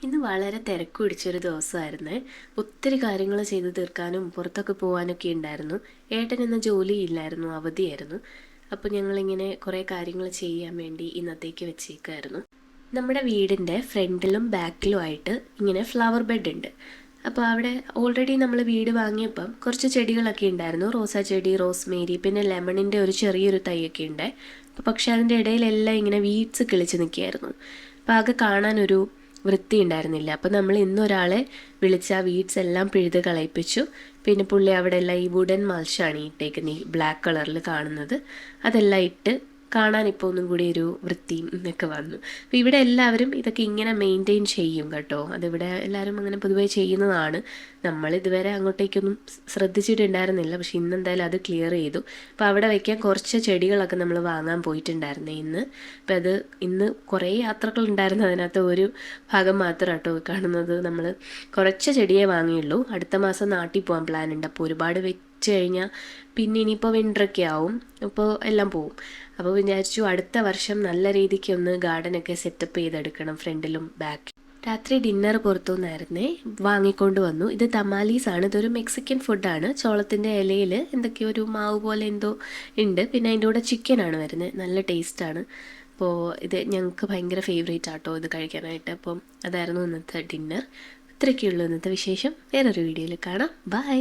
ഇന്ന് വളരെ തിരക്ക് പിടിച്ചൊരു ദിവസമായിരുന്നേ. ഒത്തിരി കാര്യങ്ങൾ ചെയ്ത് തീർക്കാനും പുറത്തൊക്കെ പോകാനൊക്കെ ഉണ്ടായിരുന്നു. ഏട്ടൻ ഇന്ന് ജോലിയില്ലായിരുന്നു, അവധിയായിരുന്നു. അപ്പോൾ ഞങ്ങളിങ്ങനെ കുറേ കാര്യങ്ങൾ ചെയ്യാൻ വേണ്ടി ഇന്നത്തേക്ക് വെച്ചേക്കായിരുന്നു. നമ്മുടെ വീടിൻ്റെ ഫ്രണ്ടിലും ബാക്കിലും ആയിട്ട് ഇങ്ങനെ ഫ്ലവർ ബെഡ് ഉണ്ട്. അപ്പോൾ അവിടെ ഓൾറെഡി നമ്മൾ വീട് വാങ്ങിയപ്പം കുറച്ച് ചെടികളൊക്കെ ഉണ്ടായിരുന്നു. റോസാ ചെടി, റോസ്മേരി, പിന്നെ ലെമണിൻ്റെ ഒരു ചെറിയൊരു തൈയൊക്കെ ഉണ്ട്. അപ്പോൾ പക്ഷേ അതിൻ്റെ ഇടയിലെല്ലാം ഇങ്ങനെ വീഡ്സ് കിളിച്ച് നിൽക്കുകയായിരുന്നു. അപ്പോൾ ആകെ കാണാനൊരു വൃത്തി ഉണ്ടായിരുന്നില്ല. അപ്പോൾ നമ്മൾ ഇന്നൊരാളെ വിളിച്ച് ആ വീഡ്സ് എല്ലാം പിഴുത് കളയിപ്പിച്ചു. പിന്നെ പുള്ളി അവിടെ എല്ലാം ഈ വുഡൻ മൾച്ചാണ് ഇട്ടേക്കുന്നത്, ഈ ബ്ലാക്ക് കളറിൽ കാണുന്നത്. അതെല്ലാം ഇട്ട് കാണാൻ ഇപ്പോൾ ഒന്നും കൂടി ഒരു വൃത്തിയും ഇതൊക്കെ വന്നു. അപ്പോൾ ഇവിടെ എല്ലാവരും ഇതൊക്കെ ഇങ്ങനെ മെയിൻറ്റെയിൻ ചെയ്യും കേട്ടോ. അതിവിടെ എല്ലാവരും അങ്ങനെ പൊതുവേ ചെയ്യുന്നതാണ്. നമ്മൾ ഇതുവരെ അങ്ങോട്ടേക്കൊന്നും ശ്രദ്ധിച്ചിട്ടുണ്ടായിരുന്നില്ല. പക്ഷെ ഇന്നെന്തായാലും അത് ക്ലിയർ ചെയ്തു. അപ്പോൾ അവിടെ വയ്ക്കാൻ കുറച്ച് ചെടികളൊക്കെ നമ്മൾ വാങ്ങാൻ പോയിട്ടുണ്ടായിരുന്നേ ഇന്ന്. അപ്പോൾ അത് ഇന്ന് കുറേ യാത്രകൾ ഉണ്ടായിരുന്നു. അതിനകത്ത് ഒരു ഭാഗം മാത്രം കേട്ടോ കാണുന്നത്. നമ്മൾ കുറച്ച് ചെടിയേ വാങ്ങിയുള്ളൂ. അടുത്ത മാസം നാട്ടിൽ പോകാൻ പ്ലാൻ ഉണ്ട്. അപ്പോൾ ഒരുപാട് വെച്ച് കഴിഞ്ഞാൽ പിന്നെ ഇനിയിപ്പോൾ വിൻ്ററൊക്കെ ആവും, അപ്പോൾ എല്ലാം പോവും. അപ്പോൾ വിചാരിച്ചു അടുത്ത വർഷം നല്ല രീതിക്ക് ഒന്ന് ഗാർഡനൊക്കെ സെറ്റപ്പ് ചെയ്തെടുക്കണം, ഫ്രണ്ടിലും ബാക്ക്. രാത്രി ഡിന്നർ പുറത്തുനിന്നായിരുന്നേ, വാങ്ങിക്കൊണ്ട് വന്നു. ഇത് തമാലീസാണ്. ഇതൊരു മെക്സിക്കൻ ഫുഡാണ്. ചോളത്തിൻ്റെ ഇലയിൽ എന്തൊക്കെയോ ഒരു മാവ് പോലെ എന്തോ ഉണ്ട്. പിന്നെ അതിൻ്റെ കൂടെ ചിക്കനാണ് വരുന്നത്. നല്ല ടേസ്റ്റാണ്. അപ്പോൾ ഇത് ഞങ്ങൾക്ക് ഭയങ്കര ഫേവറേറ്റ് ആട്ടോ ഇത് കഴിക്കാനായിട്ട്. അപ്പം അതായിരുന്നു ഇന്നത്തെ ഡിന്നർ. ഇത്രയൊക്കെയുള്ളൂ ഇന്നത്തെ വിശേഷം. വേറൊരു വീഡിയോയിൽ കാണാം. ബൈ.